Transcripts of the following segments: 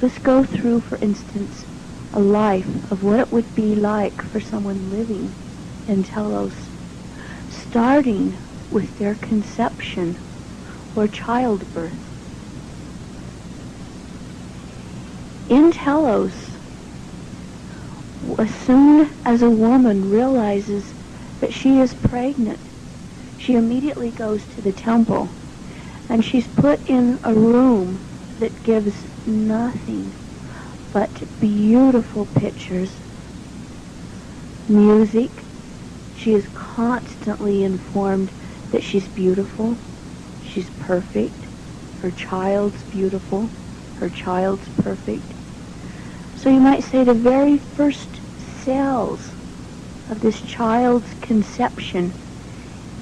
Let's go through, for instance, a life of what it would be like for someone living in Telos, starting with their conception or childbirth. In Telos, as soon as a woman realizes that she is pregnant, she immediately goes to the temple, and she's put in a room that gives nothing but beautiful pictures, music. She is constantly informed that she's beautiful, she's perfect, her child's beautiful, her child's perfect. So you might say the very first cells of this child's conception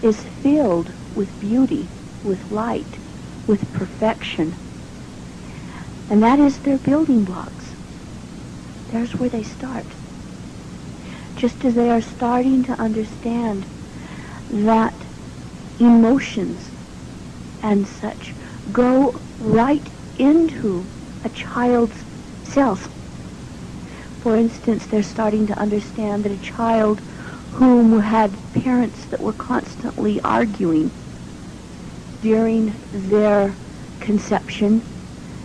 is filled with beauty, with light, with perfection. And that is their building blocks. There's where they start. Just as they are starting to understand that emotions and such go right into a child's cells. For instance, they're starting to understand that a child whom had parents that were constantly arguing during their conception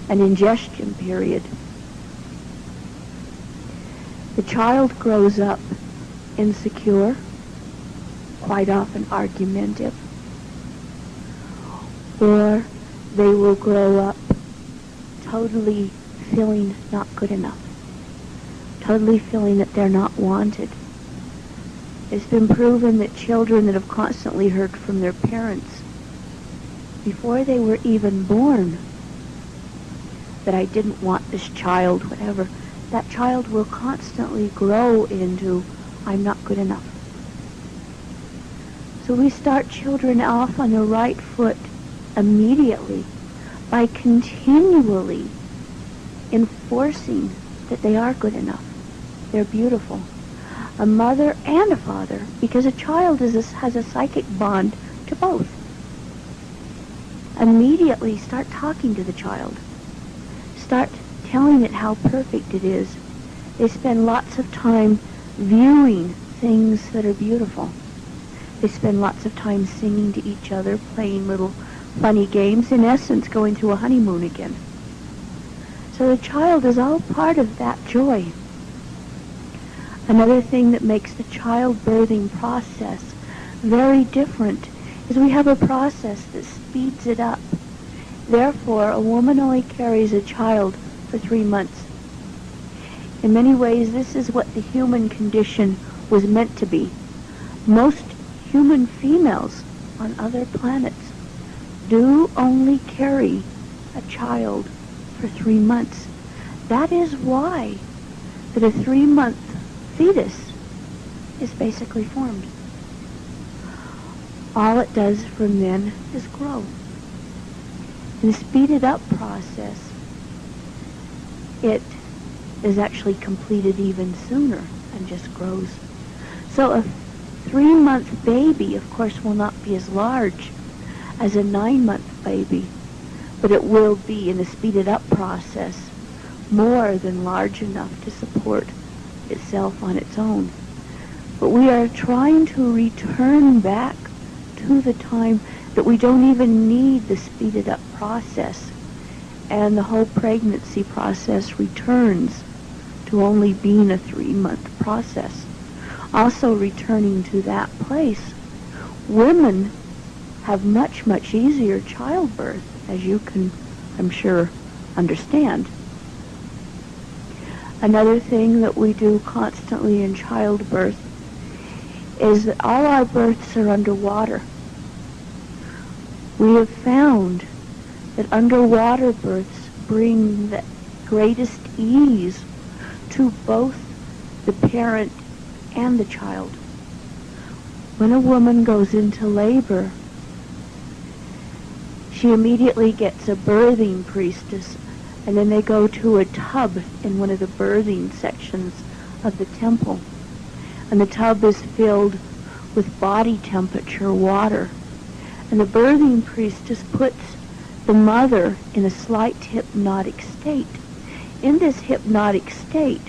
and ingestion period, the child grows up insecure, quite often argumentative, or they will grow up totally feeling not good enough, totally feeling that they're not wanted. It's been proven that children that have constantly heard from their parents before they were even born that I didn't want this child, whatever, that child will constantly grow into I'm not good enough. So we start children off on the right foot immediately by continually enforcing that they are good enough. They're beautiful. A mother and a father, because a child has a psychic bond to both. Immediately start talking to the child. Start telling it how perfect it is. They spend lots of time viewing things that are beautiful. They spend lots of time singing to each other, playing little funny games, in essence going through a honeymoon again. So the child is all part of that joy. Another thing that makes the childbirthing process very different is we have a process that speeds it up. Therefore, a woman only carries a child for 3 months. In many ways, this is what the human condition was meant to be. Most human females on other planets do only carry a child for 3 months. That is why that a 3-month fetus is basically formed. All it does from then is grow. In the speeded up process, it is actually completed even sooner and just grows. So a 3-month baby, of course, will not be as large as a 9-month baby, but it will be, in the speeded up process, more than large enough to support itself on its own. But we are trying to return back to the time that we don't even need the speeded up process, and the whole pregnancy process returns to only being a 3-month process. Also returning to that place, women have much, much easier childbirth, as you can, I'm sure, understand. Another thing that we do constantly in childbirth is that all our births are underwater. We have found that underwater births bring the greatest ease to both the parent and the child. When a woman goes into labor, she immediately gets a birthing priestess, and then they go to a tub in one of the birthing sections of the temple. And the tub is filled with body temperature water. And the birthing priestess puts the mother in a slight hypnotic state. In this hypnotic state,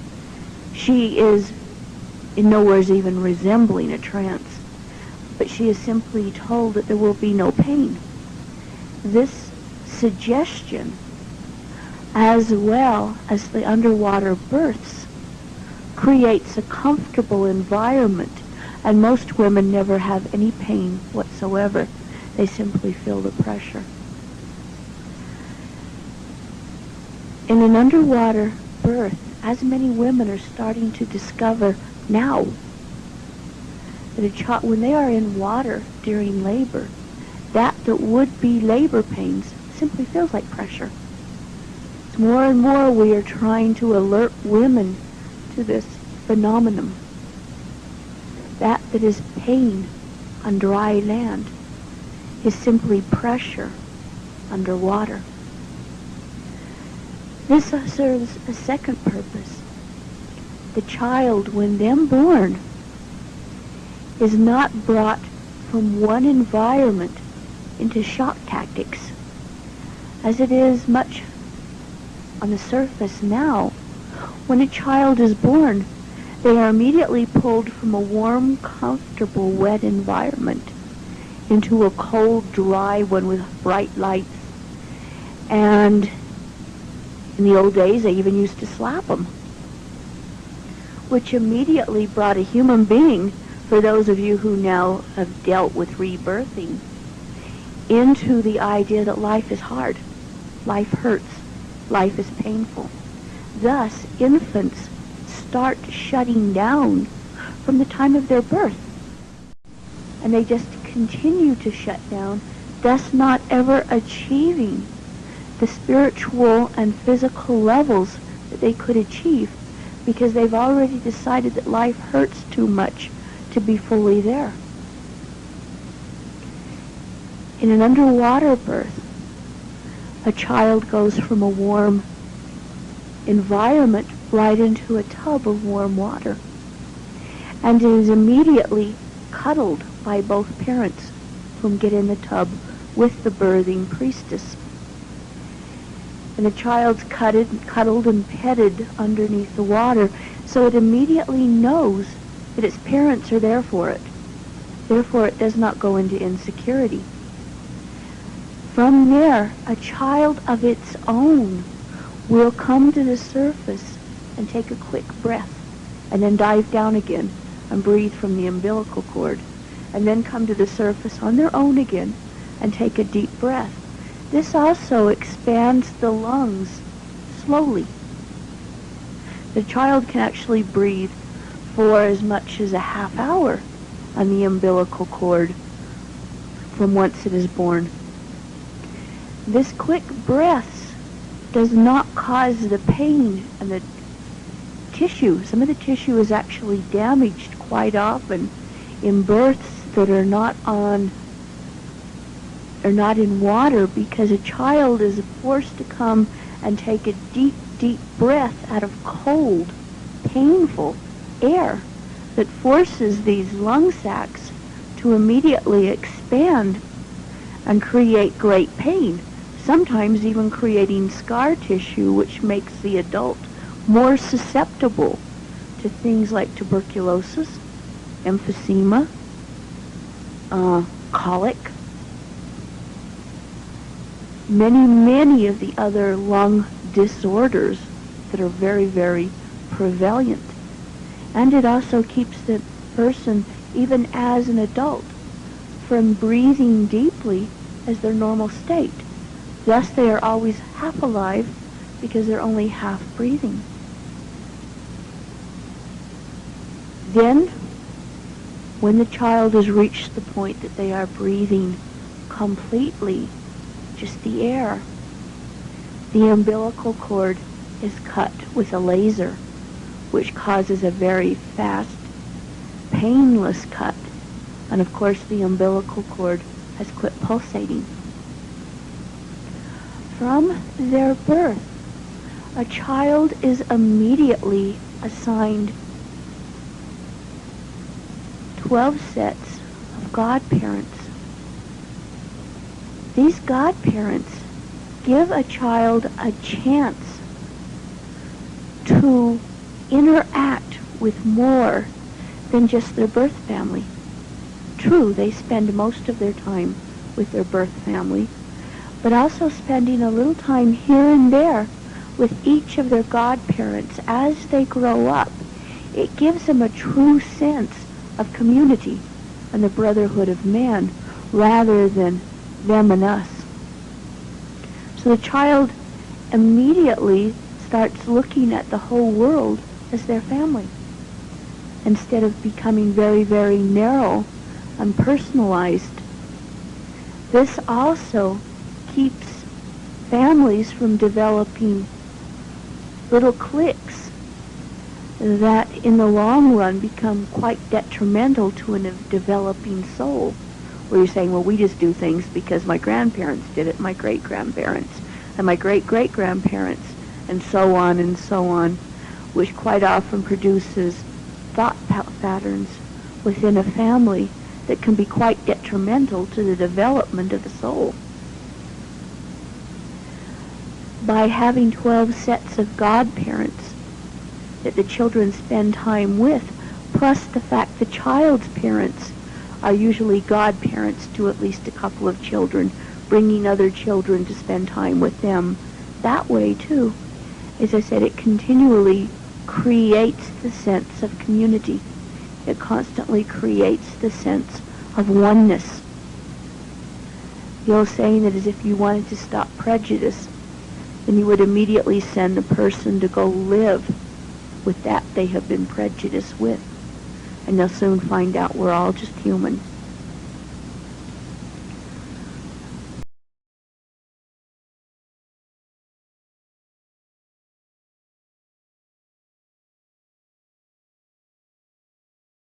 she is in nowhere even resembling a trance, but she is simply told that there will be no pain. This suggestion, as well as the underwater births, creates a comfortable environment, and most women never have any pain whatsoever. They simply feel the pressure. In an underwater birth, as many women are starting to discover now, that when they are in water during labor, that would be labor pains simply feels like pressure. It's more and more we are trying to alert women to this phenomenon. That is pain on dry land is simply pressure underwater. This serves a second purpose. The child, when then born, is not brought from one environment into shock tactics, as it is much on the surface now. When a child is born, they are immediately pulled from a warm, comfortable, wet environment into a cold, dry one with bright lights. And in the old days, they even used to slap them, which immediately brought a human being, for those of you who now have dealt with rebirthing, into the idea that life is hard, life hurts, life is painful. Thus, infants start shutting down from the time of their birth, and they just continue to shut down, thus not ever achieving the spiritual and physical levels that they could achieve, because they've already decided that life hurts too much to be fully there. In an underwater birth, a child goes from a warm environment right into a tub of warm water, and is immediately cuddled by both parents whom get in the tub with the birthing priestess. And the child's cuddled and petted underneath the water, so it immediately knows that its parents are there for it. Therefore, it does not go into insecurity. From there, a child of its own will come to the surface and take a quick breath, and then dive down again and breathe from the umbilical cord, and then come to the surface on their own again and take a deep breath. This also expands the lungs slowly. The child can actually breathe for as much as a half hour on the umbilical cord from once it is born. This quick breath does not cause the pain and the tissue. Some of the tissue is actually damaged quite often in births that are not in water, because a child is forced to come and take a deep, deep breath out of cold, painful air that forces these lung sacs to immediately expand and create great pain, sometimes even creating scar tissue, which makes the adult more susceptible to things like tuberculosis, emphysema, colic, many of the other lung disorders that are very, very prevalent. And it also keeps the person, even as an adult, from breathing deeply as their normal state. Thus they are always half alive because they're only half breathing. Then, when the child has reached the point that they are breathing completely, just the air, the umbilical cord is cut with a laser, which causes a very fast, painless cut. And of course the umbilical cord has quit pulsating. From their birth, a child is immediately assigned 12 sets of godparents. These godparents give a child a chance to interact with more than just their birth family. True, they spend most of their time with their birth family, but also spending a little time here and there with each of their godparents as they grow up. It gives them a true sense of community and the brotherhood of man rather than them and us. So the child immediately starts looking at the whole world as their family instead of becoming very, very narrow and personalized. This also keeps families from developing little cliques that in the long run become quite detrimental to a developing soul, where you're saying, well, we just do things because my grandparents did it, my great-grandparents, and my great-great-grandparents, and so on, which quite often produces thought patterns within a family that can be quite detrimental to the development of the soul. By having 12 sets of godparents that the children spend time with, plus the fact the child's parents are usually godparents to at least a couple of children, bringing other children to spend time with them. That way, too, as I said, it continually creates the sense of community. It constantly creates the sense of oneness. The old saying that is, if you wanted to stop prejudice, then you would immediately send a person to go live with that they have been prejudiced with. And they'll soon find out we're all just human.